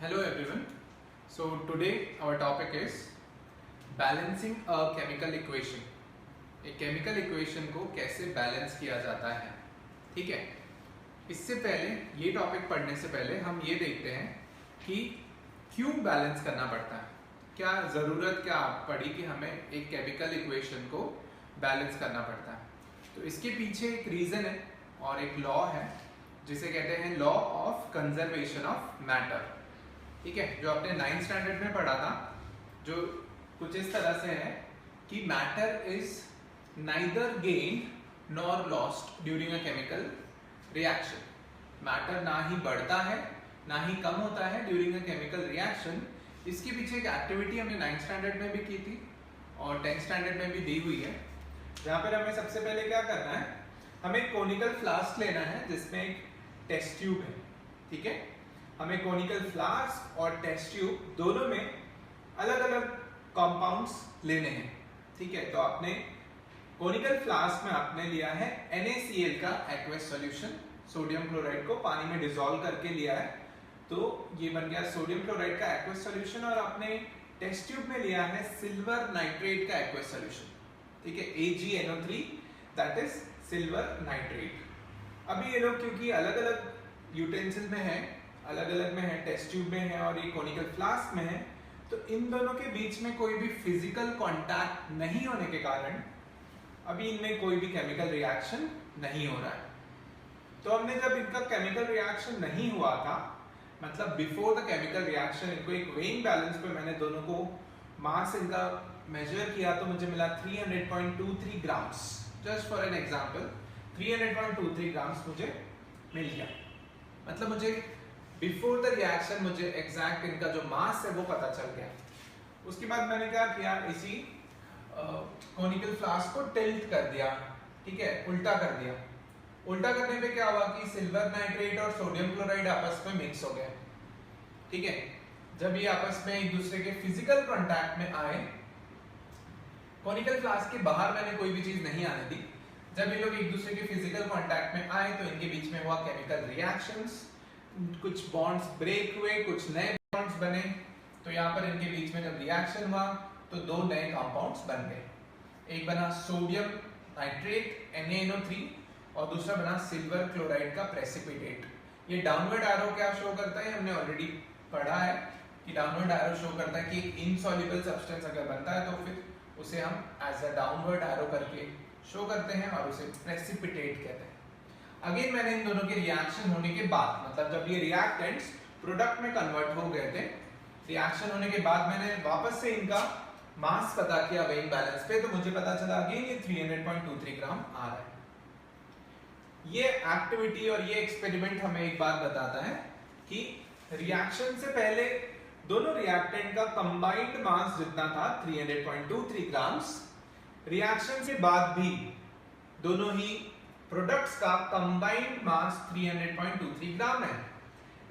Hello everyone. So today our topic is balancing a chemical equation. एक chemical equation को कैसे balance किया जाता है, ठीक है। इससे पहले ये टॉपिक पढ़ने से पहले हम ये देखते हैं कि क्यों बैलेंस करना पड़ता है, क्या ज़रूरत क्या पड़ी कि हमें एक केमिकल इक्वेशन को बैलेंस करना पड़ता है। तो इसके पीछे एक रीज़न है और एक लॉ है जिसे कहते हैं law of conservation of matter, ठीक है, जो आपने 9th स्टैंडर्ड में पढ़ा था, जो कुछ इस तरह से है कि matter is neither gained nor lost during a chemical reaction. Matter ना ही बढ़ता है ना ही कम होता है ड्यूरिंग अ केमिकल रिएक्शन। इसके पीछे एक एक्टिविटी हमने 9th स्टैंडर्ड में भी की थी और 10th स्टैंडर्ड में भी दी हुई है, जहाँ पर हमें सबसे पहले क्या करना है, हमें कोनिकल फ्लास्क लेना है जिसमें एक टेस्ट ट्यूब है, ठीक है। हमें कोनिकल फ्लास्क और टेस्ट ट्यूब दोनों में अलग अलग कंपाउंड्स लेने हैं, ठीक है। तो आपने कोनिकल फ्लास्क में आपने लिया है NaCl का एक्वस सॉल्यूशन, सोडियम क्लोराइड को पानी में डिसॉल्व करके लिया है, तो ये बन गया सोडियम क्लोराइड का एक्वस सॉल्यूशन। और आपने टेस्ट ट्यूब में लिया है सिल्वर नाइट्रेट का एक्वस सॉल्यूशन, ठीक है, AgNO3 that is silver nitrate. अभी ये लोग क्योंकि अलग अलग यूटेंसिल में है, अलग अलग में है, टेस्ट ट्यूब में है और ये कोनिकल फ्लास्क में है, तो इन दोनों के बीच में कोई भी फिजिकल कांटेक्ट नहीं होने के कारण अभी इनमें कोई भी केमिकल रिएक्शन नहीं हो रहा है। तो हमने जब इनका केमिकल रिएक्शन नहीं हुआ था, मतलब बिफोर द केमिकल रिएक्शन, इनको एक वेइंग बैलेंस पे मैंने दोनों को मास इनका मेजर किया तो मुझे मिला 300.23 grams. Just for an example 300.23 grams मुझे मिल गया, मतलब मुझे बिफोर द रिएक्शन मुझे एग्जैक्ट इनका जो मास है वो पता चल गया। उसके बाद मैंने क्या किया, इसी कोनिकल फ्लास्क को टिल्ट कर दिया, ठीक है, उल्टा कर दिया। उल्टा करने पे क्या हुआ कि सिल्वर नाइट्रेट और सोडियम क्लोराइड आपस में मिक्स हो गए, ठीक है। जब ये आपस में एक दूसरे के फिजिकल कांटेक्ट में आए, कोनिकल फ्लास्क के बाहर मैंने कोई भी चीज नहीं आने दी, जब ये लोग एक दूसरे के फिजिकल कांटेक्ट में आए तो इनके बीच में हुआ केमिकल रिएक्शंस, कुछ बॉन्ड्स ब्रेक हुए, कुछ नए बॉन्ड्स बने। तो यहाँ पर इनके बीच में जब रिएक्शन हुआ तो दो नए कंपाउंड्स बन गए, एक बना सोडियम नाइट्रेट NaNO3 और दूसरा बना सिल्वर क्लोराइड का प्रेसिपिटेट। ये डाउनवर्ड एरो क्या शो करता है, हमने ऑलरेडी पढ़ा है कि डाउनवर्ड एरो शो करता है कि इनसॉल्युबल सब्सटेंस अगर बनता है तो फिर उसे हम एज अ डाउनवर्ड एरो करके शो करते हैं और उसे प्रेसिपिटेट कहते हैं। अगेन मैंने इन दोनों के रिएक्शन होने के बाद, मतलब जब ये रिएक्टेंट्स प्रोडक्ट में कन्वर्ट हो गए थे, रिएक्शन होने के बाद मैंने वापस से इनका मास पता किया वेइंग बैलेंस पे, तो मुझे पता चला अगेन ये 300.23 ग्राम आ रहा है। ये एक्टिविटी और ये एक्सपेरिमेंट हमें एक बात बताता है कि रिएक्शन से पहले दोनों रिएक्टेंट का कंबाइंड मास जितना था 300.23 ग्राम्स, रिएक्शन के बाद भी दोनों ही प्रोडक्ट्स का कंबाइंड मास 300.23 ग्राम है।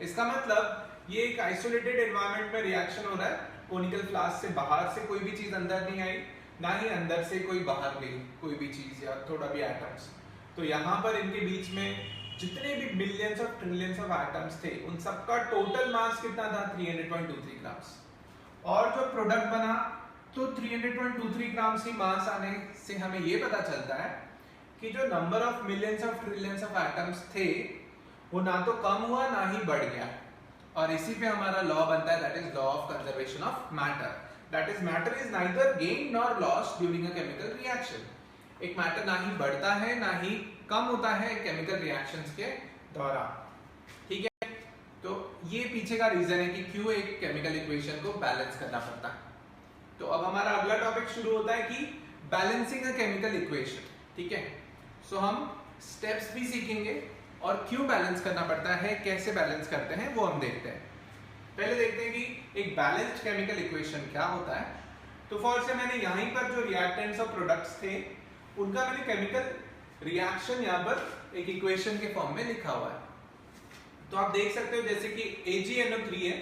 इसका मतलब ये एक आइसोलेटेड एनवायरनमेंट में रिएक्शन हो रहा है, कोनिकल फ्लास्क से बाहर से कोई भी चीज अंदर नहीं आई, ना ही अंदर से कोई बाहर गई कोई भी चीज या थोड़ा भी एटम्स। तो यहाँ पर इनके बीच में जितने भी millions of trillions of atoms थे, उन सबका टोटल मास कितना था 300.23 ग्राम्स। और जो प्रोडक्ट बना तो 300.23 ग्राम्स ही मास आने से हमें ये पता चलता है कि जो number of millions of trillions of atoms थे वो ना तो कम हुआ ना ही बढ़ गया। और इसी पे हमारा लॉ बनता है, that is law of conservation of matter, that is matter is neither gained nor lost during a chemical reaction. एक मैटर ना ही बढ़ता है ना ही कम होता है केमिकल रिएक्शंस के दौरान, ठीक है। तो ये पीछे का रीजन है कि क्यों एक केमिकल इक्वेशन को बैलेंस करना पड़ता है। तो अब हमारा अगला टॉपिक शुरू होता है कि बैलेंसिंग अ केमिकल इक्वेशन, ठीक है। सो हम स्टेप्स भी सीखेंगे और क्यों बैलेंस करना पड़ता है, कैसे बैलेंस करते हैं वो हम देखते हैं। पहले देखते हैं कि एक बैलेंस्ड केमिकल इक्वेशन क्या होता है। तो फॉर से मैंने यहीं पर जो रिएक्टेंट्स और प्रोडक्ट्स थे उनका मैंने केमिकल रिएक्शन यहाँ पर एक इक्वेशन के फॉर्म में लिखा हुआ है। तो आप देख सकते हो जैसे कि AgNO3 है,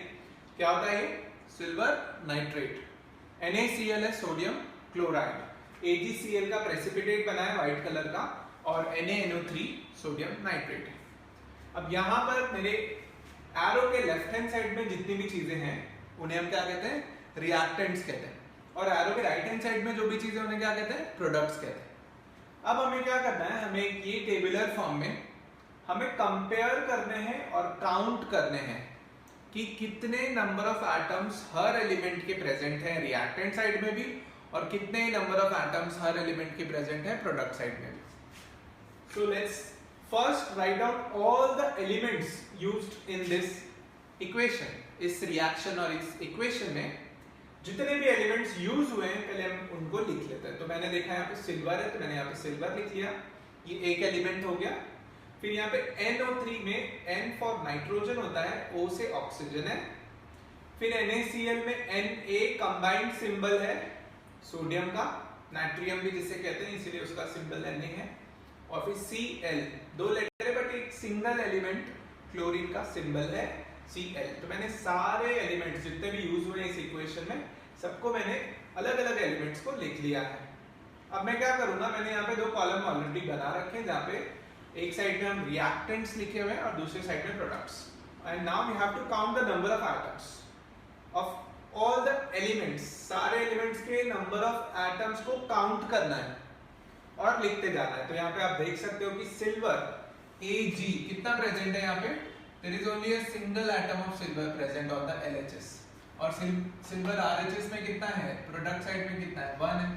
क्या होता है ये, सिल्वर नाइट्रेट, NaCl है सोडियम क्लोराइड, AgCl का प्रेसिपिटेट बना है व्हाइट कलर का और NaNO3 सोडियम नाइट्रेट है। अब यहाँ पर मेरे एरो के लेफ्ट हैंड साइड में जितनी भी चीजें हैं उन्हें हम क्या कहते हैं, रिएक्टेंट्स कहते हैं, और एरो के राइट हैंड साइड में जो भी चीजें उन्हें क्या कहते हैं, प्रोडक्ट्स कहते हैं। अब हमें क्या करना है, हमें ये टेबुलर फॉर्म में हमें कंपेयर करने हैं और काउंट करने हैं कि कितने number of atoms her element के प्रेजेंट है रिएक्टेंट साइड में भी, और कितने number of atoms her element के प्रेजेंट है प्रोडक्ट साइड में भी। So let's first write down all the elements used in this equation. इस रिएक्शन और इस इक्वेशन में जितने भी एलिमेंट्स यूज हुए हैं पहले हम उनको लिख लेते हैं। तो मैंने देखा यहाँ पे सिल्वर है, तो मैंने यहाँ पे सिल्वर लिख लिया, ये एक एलिमेंट हो गया। फिर यहाँ पे NO3 में N फॉर नाइट्रोजन होता है, O से ऑक्सीजन है। फिर NaCl में Na कंबाइंड सिंबल है सोडियम का, नाइट्रियम भी जिसे कहते हैं इसीलिए उसका सिंबल Na है। और फिर Cl, दो लेटर है बट एक सिंगल एलिमेंट क्लोरीन का सिंबल है Cl। तो मैंने सारे एलिमेंट्स जितने भी यूज हुए इस इक्वेशन में सबको मैंने अलग अलग एलिमेंट्स को लिख लिया है। अब मैं क्या करूंगा, मैंने यहाँ पे दो कॉलम ऑलरेडी बना रखे हैं जहाँ पे एक साइड में हम रिएक्टेंट्स लिखे हुए हैं और दूसरे साइड में products. And now we have to count the number of atoms of all the elements. सारे एलिमेंट्स के नंबर ऑफ एटम्स को काउंट करना है और लिखते जाना है। तो यहाँ पे आप देख सकते हो कि सिल्वर Ag कितना प्रेजेंट है, यहाँ पे there is only a single atom of silver present on the LHS, और सिल्वर RHS में कितना है, प्रोडक्ट साइड में कितना है, 1 है।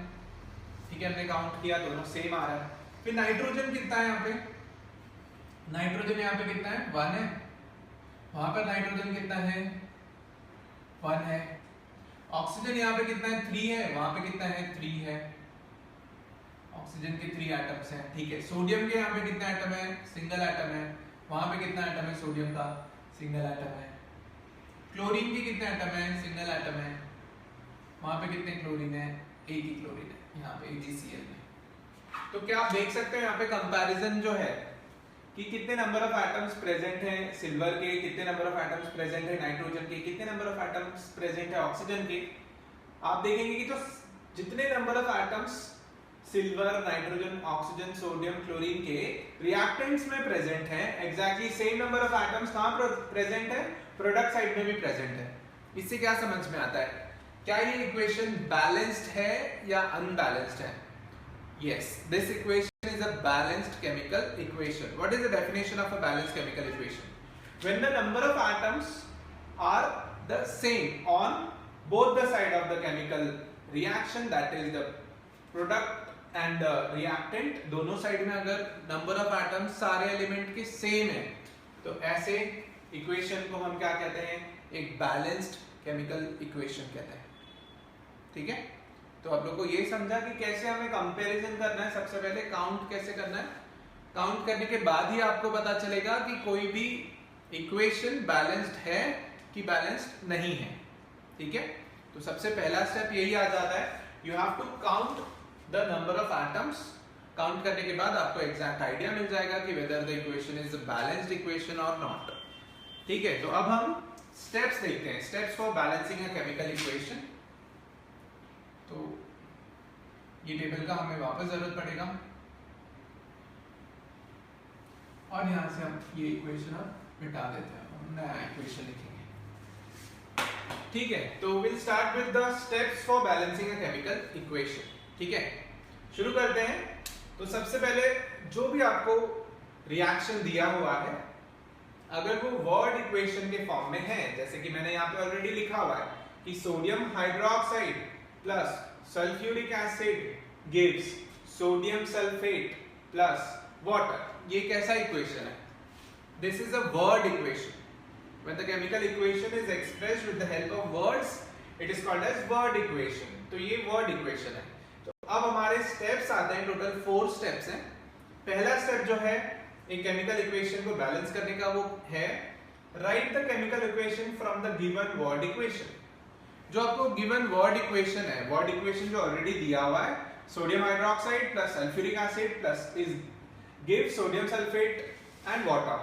ठीक है, हमने काउंट किया, दोनों सेम आ रहा है। फिर नाइट्रोजन कितना है, यहाँ पे नाइट्रोजन यहाँ पे कितना है, 1 है। वहां पर नाइट्रोजन कितना है, 1 है। ऑक्सीजन यहाँ पे कितना है, 3 है। वहां पे कितना है, 3 है। ऑक्सीजन के 3 एटम्स हैं। ठीक है, सोडियम के यहाँ पे कितना एटम है, सिंगल एटम है। वहां पे कितना एटम है सोडियम का, सिंगल एटम है। क्लोरीन के कितने एटम है, सिंगल एटम है। वहां पे कितने क्लोरीन है, एक ही क्लोरीन है यहाँ पे AgCl में। तो क्या आप देख सकते हो यहाँ पे कंपैरिजन जो है कि कितने नंबर ऑफ एटम्स प्रेजेंट हैं सिल्वर के, कितने नंबर ऑफ एटम्स प्रेजेंट है नाइट्रोजन के, कितने नंबर ऑफ एटम्स प्रेजेंट है ऑक्सीजन के। आप देखेंगे कि जो जितने number of atoms silver, nitrogen, oxygen, sodium, chlorine के रिएक्टेंट्स में प्रेजेंट है, exactly same number of atoms कहां प्रेजेंट है, प्रोडक्ट साइड में भी प्रेजेंट है। इससे क्या समझ में आता है, क्या ये इक्वेशन बैलेंस्ड है या अनबैलेंस्ड है? Yes, this equation is a balanced chemical equation. What is the definition of a balanced chemical equation? When the number of atoms are the same on both the side of the chemical reaction, that is the product and the reactant, दोनों side में अगर number of atoms सारे element के same है तो ऐसे equation को हम क्या कहते हैं, एक बैलेंस्ड केमिकल इक्वेशन कहते हैं। ठीक है, तो आप लोग को ये समझा कि कैसे हमें कंपैरिजन करना है। सबसे पहले काउंट कैसे करना है, काउंट करने के बाद ही आपको पता चलेगा कि कोई भी इक्वेशन बैलेंस्ड है कि बैलेंस्ड नहीं है। ठीक है, तो सबसे पहला स्टेप यही आ जाता है, you have to count the number of atoms. Count करने के बाद आपको एग्जैक्ट आइडिया मिल जाएगा कि whether the equation is a balanced equation और नॉट। ठीक है, तो अब हम स्टेप्स देखते हैं, steps for balancing a chemical equation. तो ये टेबल का हमें वापस जरूरत पड़ेगा और यहां से हम ये इक्वेशन मिटा देते हैं, हम नया इक्वेशन लिखेंगे। ठीक है, तो will start with the steps for balancing a chemical equation. ठीक है, शुरू करते हैं। तो सबसे पहले जो भी आपको रिएक्शन दिया हुआ है, अगर वो वर्ड इक्वेशन के फॉर्म में है, जैसे कि मैंने यहाँ पे ऑलरेडी लिखा हुआ है कि sodium hydroxide plus sulfuric acid gives sodium sulfate plus water। ये कैसा इक्वेशन है? This is a word equation. When the chemical equation is expressed with the help of words, it is called as word equation। तो ये word equation है। तो अब हमारे steps आते हैं, टोटल 4 स्टेप्स हैं। पहला स्टेप जो है एक केमिकल इक्वेशन को बैलेंस करने का, वो है right the chemical equation from the given word equation. जो आपको गिवन वर्ड इक्वेशन है, वर्ड इक्वेशन जो ऑलरेडी दिया हुआ है, sodium hydroxide plus sulphuric acid plus is give sodium sulphate and water.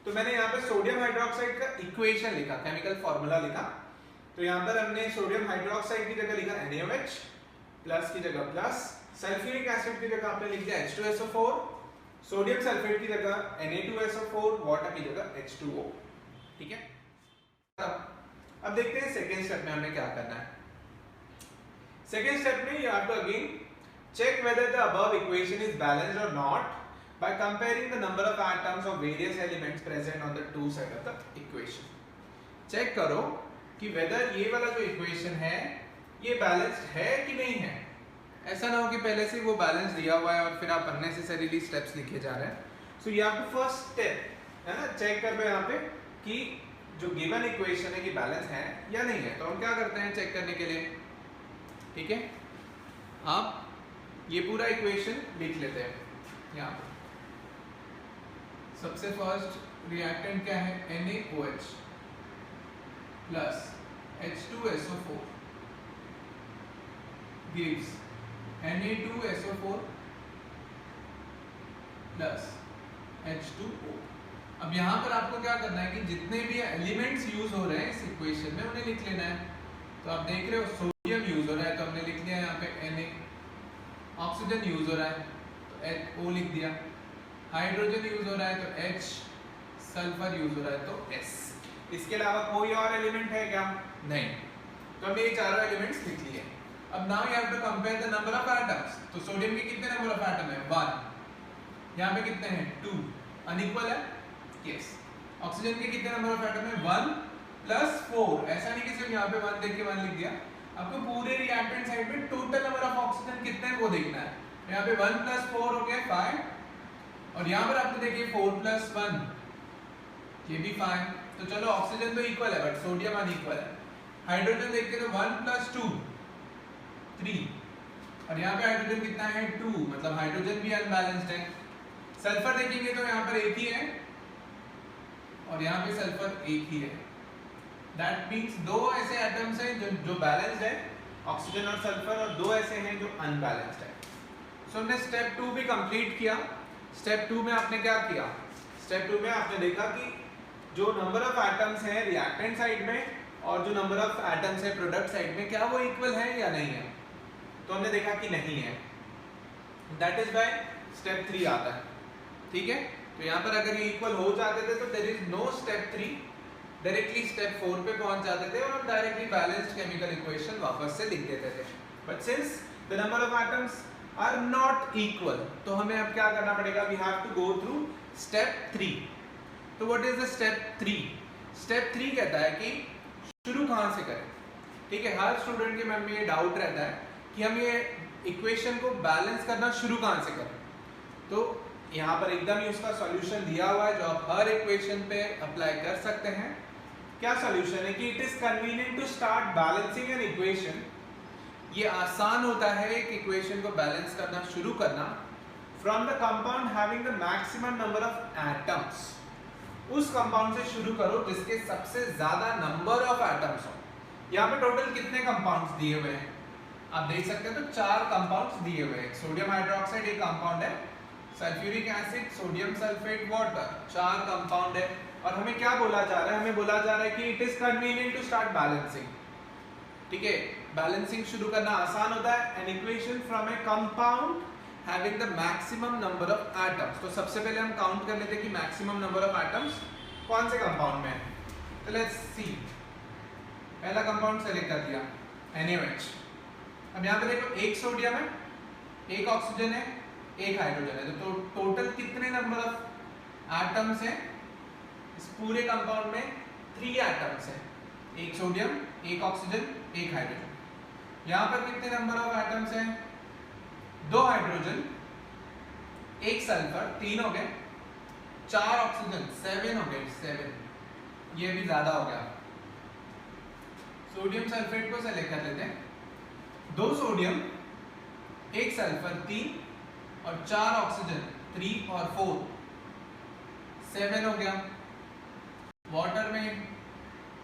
तो मैंने यहाँ पे सोडियम हाइड्रोक्साइड का इक्वेशन लिखा, केमिकल फॉर्मूला लिखा। तो यहाँ पर हमने सोडियम हाइड्रोक्साइड की जगह लिखा NaOH, प्लस की जगह प्लस, सल्फ्यूरिक एसिड की जगह आपने लिख दिया H2SO4, सोडियम सल्फेट की जगह Na2SO4, वाटर की जगह H2O। ठीक है। अब देखते हैं सेकेंड स्टेप में हमें क्या करना है। सेकेंड स्टेप में you have to again check whether the above equation is balanced or not by comparing the number of atoms of various elements present on the two sides of the equation. Check करो कि whether ये वाला जो equation है ये balanced है कि नहीं है। ऐसा ना हो कि पहले से वो बैलेंस दिया हुआ है और फिर आप अननेसेसरीली स्टेप्स लिखे जा रहे हैं। So you have to first step है ना, चेक कर लो यहाँ पे कि जो गिवन इक्वेशन है कि बैलेंस है या नहीं है। तो हम क्या करते हैं चेक करने के लिए, ठीक है, आप ये पूरा इक्वेशन लिख लेते हैं यहाँ पे। सबसे फर्स्ट रिएक्टेंट क्या है, NaOH plus H2SO4 gives Na2SO4 plus H2O। अब यहाँ पर आपको क्या करना है कि जितने भी एलिमेंट्स यूज हो रहे हैं इस इक्वेशन में उन्हें लिख लेना है। तो आप देख रहे हो सोडियम यूज हो रहा है तो हमने लिख लिया यहाँ पे Na, ऑक्सीजन यूज हो रहा है तो O लिख दिया, हाइड्रोजन यूज हो रहा है तो H, सल्फर यूज हो रहा है तो S। इसके अलावा कोई और एलिमेंट है क्या, नहीं। तो हमने ये चारों एलिमेंट्स लिख लिए। अब now you have to compare the number of atoms. तो सोडियम के कितने नंबर ऑफ एटम है, 1। यहाँ पे कितने हैं, 2, अनइक्वल है, यस। ऑक्सीजन के कितने नंबर ऑफ एटम है, 1 प्लस 4। ऐसा नहीं कि सिर्फ यहाँ पे 1 देख के 1 लिख दिया, आपको पूरे रिएक्टेंट साइड में टोटल नंबर ऑफ ऑक्सीजन कितने हैं वो देखना है। यहाँ पे 1 प्लस 4 हो गया 5 और यहाँ पर आपने देखिए 4 प्लस 1 ये भी 5। तो चलो ऑक्सीजन तो इक्वल है बट सोडियम अनइक्वल है। हाइड्रोजन देखते तो 1 प्लस 2 3 और यहाँ पे हाइड्रोजन कितना है 2, मतलब हाइड्रोजन भी अनबैलेंस्ड है। सल्फर देखेंगे तो यहाँ पर एक ही है और यहाँ पे सल्फर एक ही है। दैट मीन्स दो ऐसे एटम्स हैं जो बैलेंस्ड है, ऑक्सीजन और सल्फर, और दो ऐसे हैं जो अनबैलेंस्ड है। सो हमने स्टेप 2 भी कंप्लीट किया। स्टेप 2 में आपने क्या किया, स्टेप 2 में आपने देखा कि जो नंबर ऑफ एटम्स हैं रिएक्टेंट साइड में और जो नंबर ऑफ एटम्स है प्रोडक्ट साइड में क्या वो इक्वल है या नहीं है। तो हमने देखा कि नहीं है, दैट इज व्हाई स्टेप 3 आता है, ठीक है। तो यहाँ पर अगर ये इक्वल हो जाते थे तो there is no step 3, directly step 4 पे पहुंच जाते थे और हम डायरेक्टली बैलेंस्ड केमिकल इक्वेशन वापस से लिख देते थे। But since the number of atoms are not equal तो हमें अब क्या करना पड़ेगा, we have to go through step 3। तो what is the step 3? Step 3 कहता है कि शुरू कहाँ से करें, ठीक है। हर स्टूडेंट के मन में ये डाउट रहता है कि हम ये इक्वेशन को बैलेंस करना शुरू कहाँ से करें। तो यहाँ पर एकदम ही उसका सॉल्यूशन दिया हुआ है जो आप हर इक्वेशन पे अप्लाई कर सकते हैं। क्या सॉल्यूशन है कि it is convenient to start balancing an equation. ये आसान होता है एक इक्वेशन को बैलेंस करना शुरू करना from the compound having the maximum number of atoms. उस कंपाउंड से शुरू करो जिसके सबसे ज्यादा नंबर ऑफ एटम्स हो। यहाँ पे टोटल कितने कंपाउंड्स दिए हुए हैं आप देख सकते हैं, तो 4 कंपाउंड्स दिए हुए हैं। सोडियम हाइड्रोक्साइड एक कंपाउंड है, sulphuric acid, sodium sulphate, water, 4 compound है। और हमें क्या बोला जा रहा है, हमें बोला जा रहा है कि it is convenient to start balancing, ठीक है। बैलेंसिंग शुरू करना आसान होता है। An equation from a compound having the maximum number of atoms. तो सबसे पहले हम काउंट कर लेते हैं कि मैक्सिमम नंबर ऑफ एटम्स कौन से कंपाउंड में है। तो लेट्स सी, पहला कंपाउंड सेलेक्ट कर दिया NaOH। अब यहाँ पे देखो एक सोडियम है, एक ऑक्सीजन है, एक हाइड्रोजन है। तो टोटल कितने नंबर ऑफ एटम्स हैं इस पूरे कंपाउंड में? 3 एटम्स हैं, एक सोडियम, एक ऑक्सीजन, एक हाइड्रोजन। यहाँ पर कितने नंबर ऑफ एटम्स हैं? 2 हाइड्रोजन, एक सल्फर, 3 हो गए, 4 ऑक्सीजन, 7 हो गए, 7। ये भी ज्यादा हो गया। सोडियम सल्फेट को सेलेक्ट कर लेते हैं। 2 सोडियम, एक सल्फर, 3 और 4 ऑक्सीजन, 3 और 4, 7 हो गया। वाटर में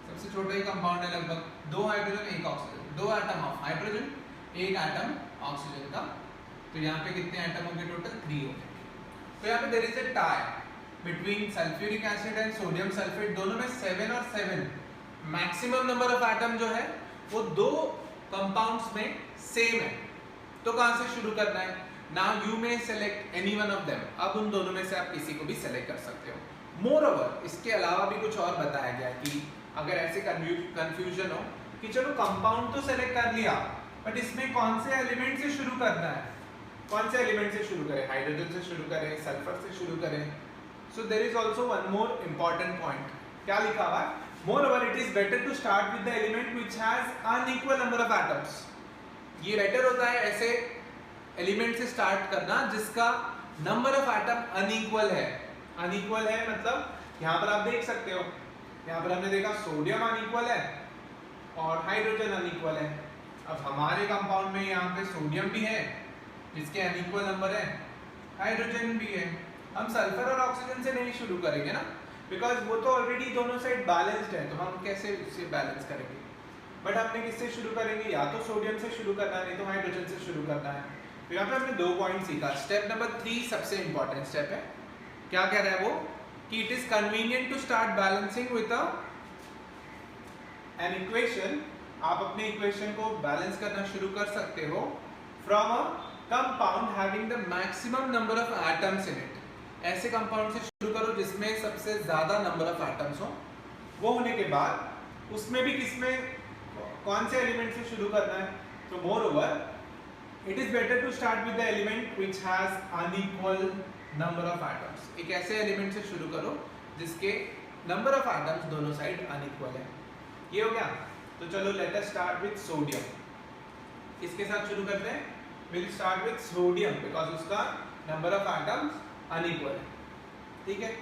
सबसे छोटा ही कंपाउंड है लगभग, 2 हाइड्रोजन, एक ऑक्सीजन, 2 एटम ऑफ हाइड्रोजन, एक एटम ऑक्सीजन का। तो यहाँ पे कितने एटम होंगे टोटल? 3 हो गए। तो यहाँ पे there is a tie between sulphuric acid and sodium sulphate, दोनों में 7 और 7। मैक्सिमम नंबर ऑफ एटम जो है वो 2 कंपाउंड्स में सेम है। तो कहां से शुरू करना है? Now you may select any one of them. अब उन दोनों में से आप किसी को भी सेलेक्ट कर सकते हो। मोर ओवर इसके अलावा भी कुछ और बताया गया कि अगर ऐसे कंफ्यूजन हो कि चलो कंपाउंड तो सेलेक्ट कर लिया बट इसमें कौन से एलिमेंट से शुरू करना है, कौन से एलिमेंट से शुरू करें, हाइड्रोजन से शुरू करें, सल्फर से शुरू करें. So there is also one more important point. क्या लिखा हुआ है? More it is better to start with the element which has unequal number of atoms. ये बेटर होता है ऐसे एलिमेंट से स्टार्ट करना जिसका नंबर ऑफ एटम अनइक्वल है. अनइक्वल है मतलब यहाँ पर आप देख सकते हो, यहाँ पर हमने देखा सोडियम अनइक्वल है और हाइड्रोजन अनइक्वल है. अब हमारे कंपाउंड में यहाँ पे सोडियम भी है जिसके अनइक्वल नंबर है, हाइड्रोजन भी है. हम सल्फर और ऑक्सीजन से नहीं शुरू करेंगे ना, बिकॉज वो तो ऑलरेडी दोनों साइड बैलेंस्ड है, तो हम कैसे उससे बैलेंस करेंगे. बट हमने किससे शुरू करेंगे? या तो सोडियम से शुरू करना है, नहीं तो हाइड्रोजन से शुरू करना है. तो यहाँ पे हमने 2 पॉइंट सीखा. स्टेप नंबर 3 सबसे इंपॉर्टेंट स्टेप है. क्या कह रहा है वो कि it is convenient to start balancing with an equation. आप अपने इक्वेशन को बैलेंस करना शुरू कर सकते हो from a compound having the maximum number of atoms in it. ऐसे कंपाउंड से शुरू करो जिसमें सबसे ज्यादा नंबर ऑफ एटम्स हो. वो होने के बाद उसमें भी किसमें कौन से एलिमेंट से शुरू करना है? तो moreover it is better to start with the element which has unequal number of atoms. एक ऐसे एलिमेंट से शुरू करो जिसके नंबर ऑफ एटम्स दोनों साइड अनइक्वल है. ये हो गया. तो चलो let us start with sodium. इसके साथ शुरू करते हैं. Will start with sodium because उसका नंबर ऑफ एटम्स अनइक्वल है. ठीक है.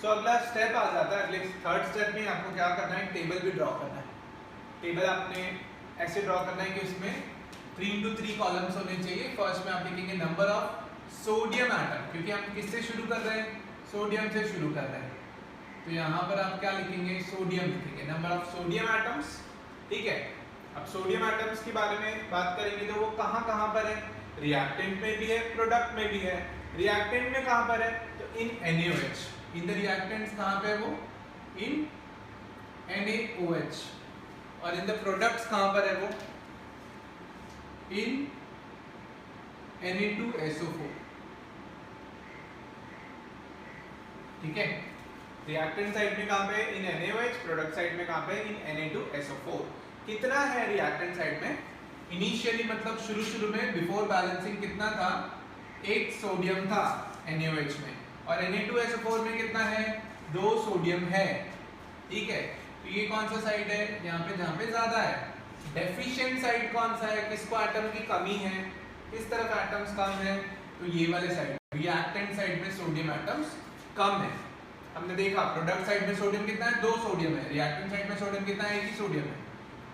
सो अगला स्टेप आ जाता है. अगले थर्ड स्टेप में आपको क्या करना है? टेबल भी ड्रॉ करना है. टेबल आपने ऐसे ड्रॉ करना है कि उसमें 3 into 3 कॉलम्स होने चाहिए. फर्स्ट में आप लिखेंगे नंबर ऑफ सोडियम एटम, क्योंकि हम किससे शुरू कर रहे हैं? सोडियम से शुरू कर रहे हैं. तो यहाँ पर आप क्या लिखेंगे? सोडियम लिखेंगे, नंबर ऑफ सोडियम एटम्स. ठीक है. अब सोडियम एटम्स के बारे में बात करेंगे तो वो कहाँ पर है? रिएक्टेंट में भी है, प्रोडक्ट में भी है. रिएक्टेंट में कहाँ पर है? तो इन NaOH. इन द रिएक्टेंट्स कहाँ पे है वो? इन NaOH. और इन द प्रोडक्ट्स कहाँ पर है वो? इन Na2SO4. ठीक है. रिएक्टेंट साइड में कहाँ पे? इन NaOH. प्रोडक्ट साइड में कहाँ पे? इन Na2SO4. कितना है रिएक्टेंट साइड में? इनिशियली मतलब शुरू में बिफोर बैलेंसिंग कितना था? 1 सोडियम था NaOH में, और Na2SO4 में कितना है? 2 सोडियम है. ठीक है. तो ये कौन सा साइड है? यहाँ पे जहाँ पे ज्यादा है. डेफिशिएंट साइड कौन सा है? किसको एटम की कमी है? किस तरफ एटम्स कम है? तो ये वाले साइड. रिएक्टेंट साइड में सोडियम एटम्स कम है. हमने देखा प्रोडक्ट साइड में सोडियम कितना है? 2 सोडियम है. रिएक्टेंट साइड में सोडियम कितना है? 1 ही सोडियम है.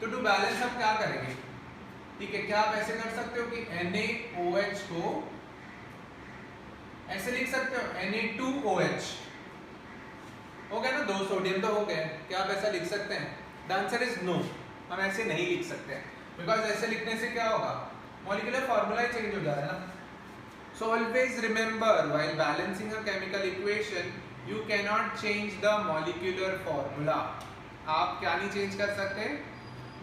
तो टू बैलेंस हम क्या करेंगे? ठीक है. क्या आप ऐसे कर सकते हो कि NaOH को ऐसे लिख सकते हो Na2OH. हो गया ना? 2 सोडियम तो हो गए. क्या आप ऐसा लिख सकते हैं? The answer is no. हम ऐसे नहीं लिख सकते हैं, बिकॉज ऐसे लिखने से क्या होगा? मॉलिक्यूलर फॉर्मूला चेंज हो जाएगा ना. So always remember while balancing a chemical equation you can not change the molecular formula. आप क्या नहीं चेंज कर सकते?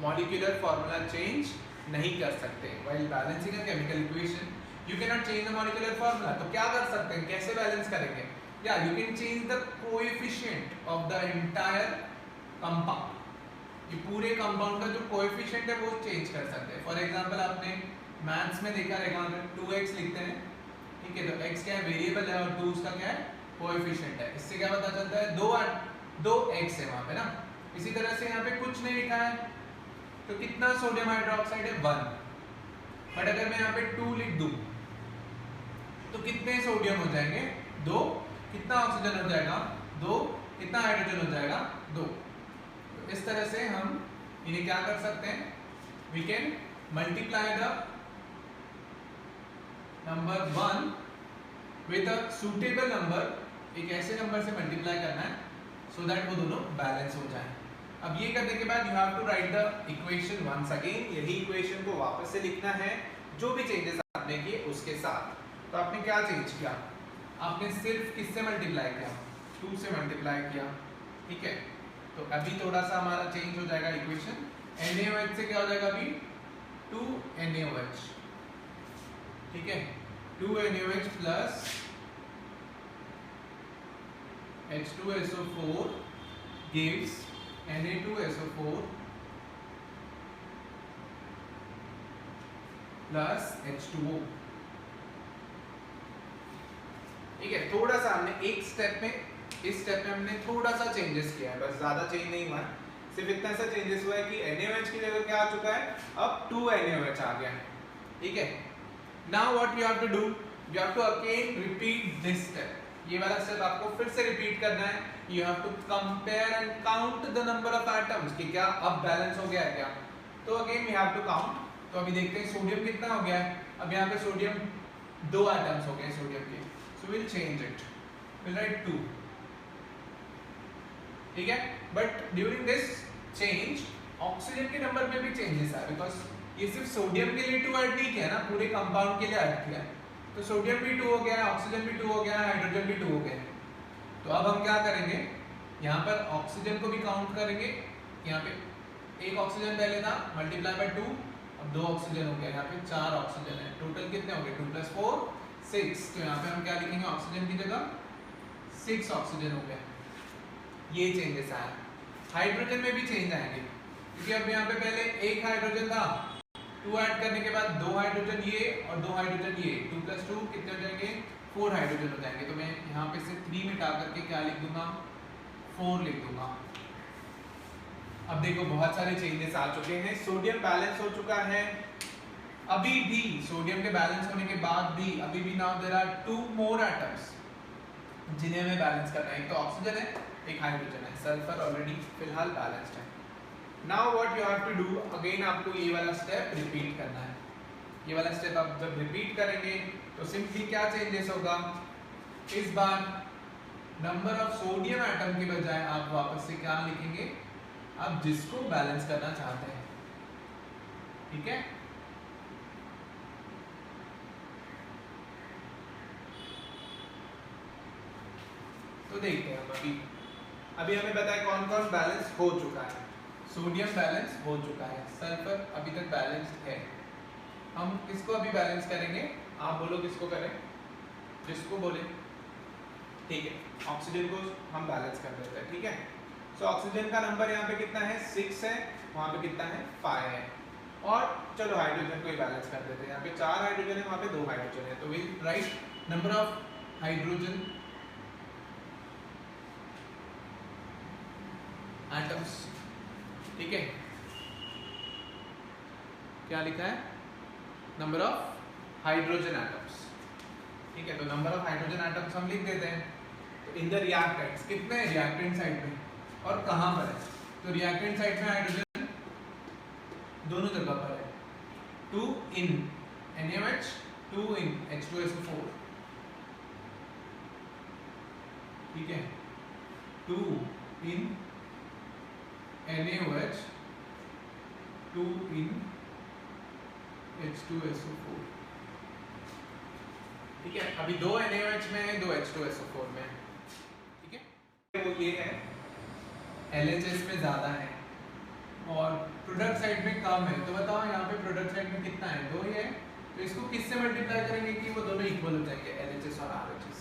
मॉलिक्यूलर फॉर्मूला चेंज नहीं कर सकते. While balancing a chemical equation you can not change the molecular formula. तो क्या कर सकते हैं? कैसे बैलेंस करेंगे? या you can change the coefficient of the entire compound. ये पूरे कंपाउंड का जो कोएफिशिएंट है वो चेंज कर सकते हैं. फॉर एग्जांपल आपने मैथ्स में देखा रहेगा, 2x लिखते हैं. ठीक है. तो x क्या है? वेरिएबल है, और 2 उसका क्या है? कोएफिशिएंट है. इससे क्या पता चलता है? 2x है वहां पे ना. इसी तरह से यहाँ पे कुछ नहीं लिखा है, तो कितना सोडियम हाइड्रोक्साइड है? 1. बट अगर मैं यहाँ पे 2 लिख दूं तो कितने सोडियम हो जाएंगे? 2. कितना ऑक्सीजन हो जाएगा? 2. कितना हाइड्रोजन हो जाएगा? 2. तो इस तरह से हम इन्हें क्या कर सकते हैं? We can multiply the number 1 with a suitable number. एक ऐसे नंबर से मल्टीप्लाई करना है सो दैट वो दोनों बैलेंस हो जाए. अब ये करने के बाद you have to write the equation once again. यही इक्वेशन को वापस से लिखना है जो भी चेंजेस आपने किए उसके साथ. तो आपने क्या चेंज किया? आपने सिर्फ किससे मल्टीप्लाई किया? 2 से मल्टीप्लाई किया. ठीक है. तो अभी थोड़ा सा हमारा चेंज हो जाएगा इक्वेशन. NaOH से क्या हो जाएगा? अभी 2 NaOH. ठीक है. 2 NaOH plus H2SO4 gives Na2SO4 plus H2O। ठीक है, थोड़ा सा हमने एक स्टेप में, इस स्टेप में हमने थोड़ा सा चेंजेस किया है, बस ज्यादा चेंज नहीं हुआ है, सिर्फ इतना सा चेंजेस हुआ है कि NaOH की जगह क्या आ चुका है, अब 2NaOH आ गया है। ठीक है, now what you have to do, you have to again repeat this step, ये वाला स्टेप आपको फिर से रिपीट करना है। You have to compare and count the number of atoms कि क्या अब बैलेंस हो गया है क्या, तो again we have to count. तो अभी देखते हैं सोडियम कितना हो गया है, अब यहाँ पे सोडियम 2 एटम्स हो गए सोडियम के, so will change it, will write 2। ठीक है, but during this change oxygen के नंबर में भी चेंजेस आए, बिकॉज ये सिर्फ सोडियम के लिए 2 ऐड नहीं किया ना, पूरे कंपाउंड के लिए ऐड किया, तो सोडियम भी 2 हो गया, ऑक्सीजन भी 2 हो गया, हाइड्रोजन भी 2 हो गया। तो अब हम क्या करेंगे, यहाँ पर ऑक्सीजन को भी काउंट करेंगे, यहाँ पे एक ऑक्सीजन पहले था, मल्टीप्लाई बाय 2, अब 2 ऑक्सीजन हो गया, यहाँ पे 4 ऑक्सीजन है, टोटल कितने हो गए 2 + 4 6, तो यहाँ पे हम क्या लिखेंगे, ऑक्सीजन की जगह 6 ऑक्सीजन हो गया। ये चेंजेस आया। हाइड्रोजन में भी चेंज आएंगे, क्योंकि अब यहाँ पे पहले एक हाइड्रोजन था, 2 ऐड करने के बाद 2 हाइड्रोजन ये और 2 हाइड्रोजन ये, 2 + 2 कितने हो जाएंगे, 4 हाइड्रोजन हो जाएंगे। तो मैं यहाँ पे से 3 मिटा करके क्या लिख दूंगा, 4 लिख दूंगा। अब देखो बहुत सारे चेंजेस आ चुके हैं, सोडियम बैलेंस हो चुका है, अभी भी सोडियम के बैलेंस होने के बाद भी अभी भी now there are 2 more atoms जिन्हें हमें बैलेंस करना है, एक तो ऑक्सीजन है, एक हाइड्रोजन है, सल्फर ऑलरेडी फिलहाल बैलेंस्ड है। Now what you have to do, again आपको ये वाला स्टेप रिपीट करना है। ये वाला स्टेप आप जब रिपीट करेंगे तो सिंपली क्या चेंजेस होगा, इस बार नंबर ऑफ सोडियम एटम के बजाय आप वापस से क्या लिखेंगे, आप जिसको बैलेंस करना चाहते हैं। ठीक है, तो देखते हैं हम अभी हमें बताया कौन कौन बैलेंस हो चुका है। सोडियम बैलेंस हो चुका है, सल्फर अभी तक बैलेंस्ड है। हम किसको अभी बैलेंस करेंगे, आप बोलो किसको करें, जिसको बोले। ठीक है, ऑक्सीजन को हम बैलेंस कर देते हैं। ठीक है, सो ऑक्सीजन का नंबर यहाँ पे कितना है, 6 है, वहाँ पे कितना है, 5 है, और चलो हाइड्रोजन को ही बैलेंस कर देते हैं। यहाँ पे 4 हाइड्रोजन है, वहाँ पे 2 हाइड्रोजन है, तो will write number of hydrogen atoms. ठीक है, क्या लिखा है, नंबर ऑफ हाइड्रोजन एटम्स। ठीक है, तो नंबर ऑफ हाइड्रोजन एटम्स हम लिख देते हैं। तो इन द रिएक्टेंट्स कितने हैं, रिएक्टेंट साइड में और कहां पर है, तो रिएक्टेंट साइड में हाइड्रोजन दोनों जगह पर है, 2 इन NaOH, 2 इन H2SO4। ठीक है, 2 इन NaOH, 2 in H2SO4। ठीक है, अभी 2 NaOH में है, 2 H2SO4 में है। ठीक है, वो ये है LHS में ज़्यादा है और प्रोडक्ट साइड में कम है। तो बताओ यहाँ पे प्रोडक्ट साइड में कितना है, 2 ही है, तो इसको किससे मल्टीप्लाई करेंगे कि वो दोनों इक्वल हो जाएंगे, LHS और RHS।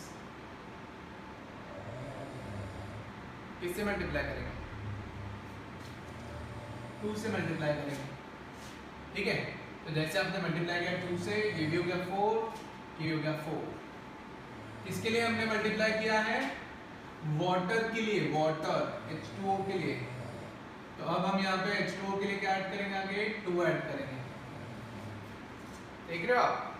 किससे मल्टीप्लाई करेंगे, 2 से मल्टीप्लाई करेंगे। ठीक है, तो जैसे आपने मल्टीप्लाई किया 2 से, ये भी हो गया 4, ये हो गया 4। किसके लिए हमने मल्टीप्लाई किया है, वाटर के लिए, वाटर H2O के लिए। तो अब हम यहाँ पे H2O के लिए क्या ऐड करेंगे, आगे 2 ऐड करेंगे। देख रहे हो आप,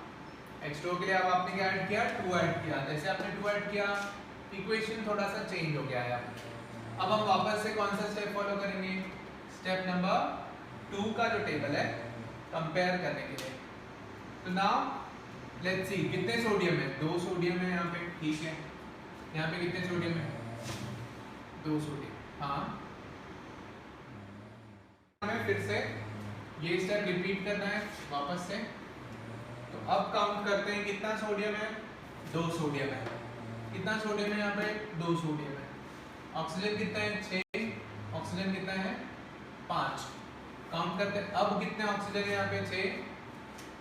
H2O के लिए अब आपने क्या ऐड किया, 2 ऐड किया। जैसे आपने 2 ऐड किया, इक्वेशन थोड़ा सा चेंज हो गया है। अब हम वापस से कौन सा स्टेप फॉलो करेंगे, स्टेप नंबर 2 का जो टेबल है कंपेयर करने के लिए। तो नाउ लेट्स सी कितने सोडियम है, 2 सोडियम है यहाँ पे। ठीक है, यहाँ पे कितने सोडियम है, 2 सोडियम। हाँ, हमें फिर से ये स्टेप रिपीट करना है वापस से। तो अब काउंट करते हैं कितना सोडियम है, 2 सोडियम है। कितना सोडियम है यहाँ पे, 2 सोडियम है। ऑक्सीजन कितना है, 6, ऑक्सीजन कितना है, 5। काउंट करते हैं, अब कितने ऑक्सीजन है यहाँ पे, 6।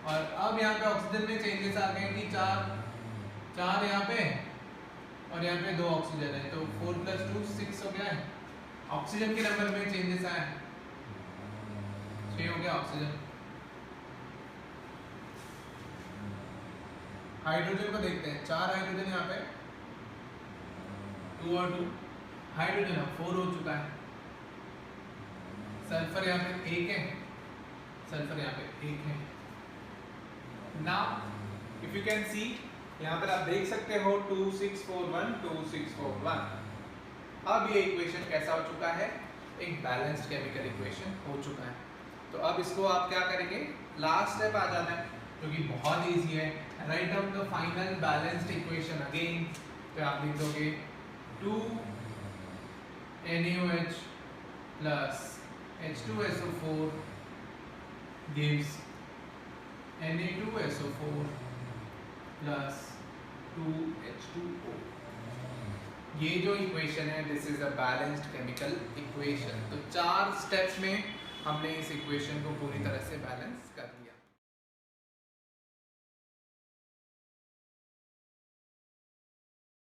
और अब यहाँ पे ऑक्सीजन में चेंजेस आ गए कि 4 यहाँ पे और यहाँ पे 2 ऑक्सीजन है, तो 4 + 2 6 हो गया है। ऑक्सीजन के नंबर में चेंजेस आया है, 6 हो गया ऑक्सीजन। हाइड्रोजन को देखते हैं, 4 हाइड्रोजन यहाँ पे, 2 और 2 हाइड्रोजन अब 4 हो चुका है। सल्फर यहाँ पे 1 है, सल्फर यहाँ पे 1 है। Now if you can see, यहाँ पर आप देख सकते हो 2641 2641। अब ये इक्वेशन कैसा हो चुका है, एक बैलेंस्ड केमिकल इक्वेशन हो चुका है। तो अब इसको आप क्या करेंगे, लास्ट स्टेप आ जाना है जो कि बहुत इजी है। Write down the final balanced equation again. तो आप लिख दोगे 2 NaOH plus H2SO4 gives Na2SO4 plus 2H2O। ये जो इक्वेशन है, this is a balanced chemical equation. तो 4 स्टेप्स में हमने इस इक्वेशन को पूरी तरह से बैलेंस कर लिया।